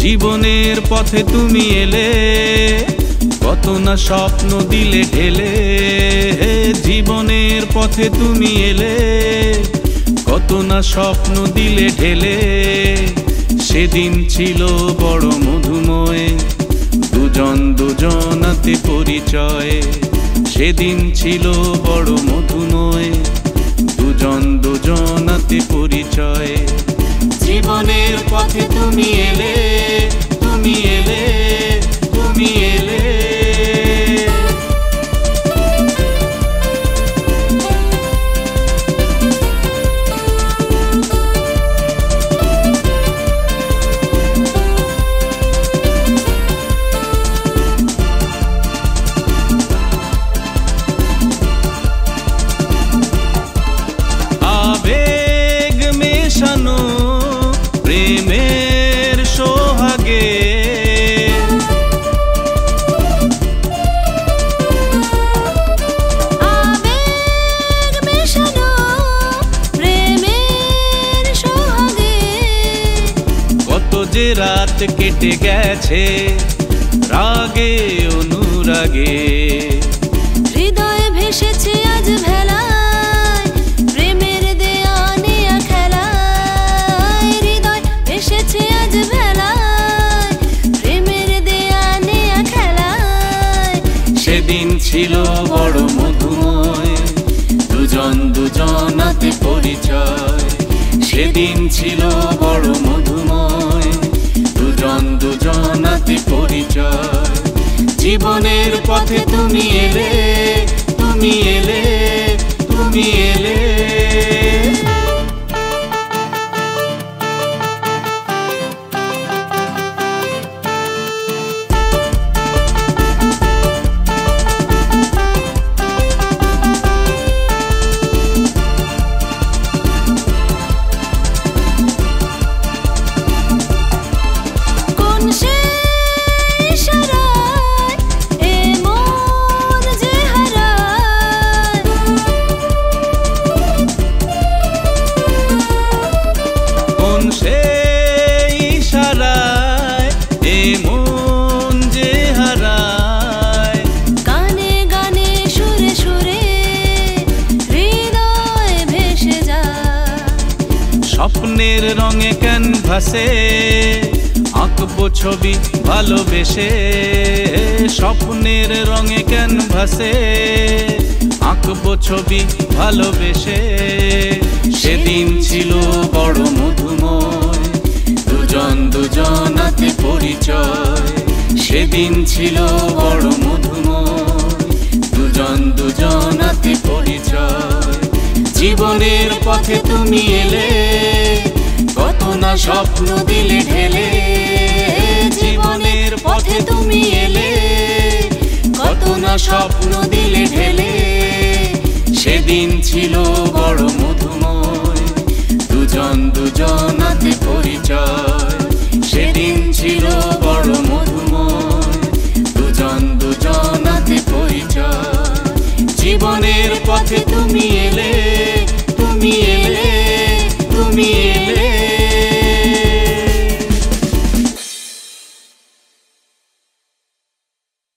জীবনের পথে তুমি এলে কত না স্বপ্ন দিলে ঢেলে জীবনের পথে তুমি এলে কত না স্বপ্ন দিলে ঢেলে সেদিন ছিল বড় মধুময় দুজন দুজনাতে পরিচয় সেদিন ছিল বড় মধুময় দুজন দুজনাতে পরিচয় জীবনের পথে তুমি এলে তুমি এলে তুমি এলে আবেগ মেশানো প্রেমের সোহাগে আবেগ মেশানো প্রেমের সোহাগে কত যে রাত কেটে গেছে রাগে অনুরাগে হৃদয়ে ভেসেছে আজ ভেলায় প্রেমের দেয়া নেয়া খেলায় হৃদয় ভেসেছে আজ ভেলায় প্রেমের দেয়া নেয়া খেলায় সেদিন ছিল বড় মধুময় দুজন দুজনাতে পরিচয় সেদিন ছিল বড় মধুময় দুজন দুজনাতে পরিচয় জীবনের পথে তুমি এলে তুমি এলে তুমি এলে কোন সে ইশারায় এ মন যে হারায় কোন সে ইশারায় এ মন যে হারায় গানে গানে সুরে সুরে হৃদয় ভেসে যায় স্বপ্নের রঙে ক্যানভাসে আঁকবো ছবি ভালোবেসে স্বপ্নের রঙে ক্যানভাসে আঁকবো ছবি ভালোবেসে সেদিন ছিল বড় মধুময় দুজন দুজনাতে পরিচয় সেদিন ছিল বড় মধুময় দুজন দুজনাতে পরিচয় জীবনের পথে তুমি এলে কত না স্বপ্ন দিলে ঢেলে জীবনের পথে তুমি এলে কত না স্বপ্ন দিলে ঢেলে সেদিন ছিল বড় মধুময় দুজন দুজনাতে পরিচয় সেদিন ছিল বড়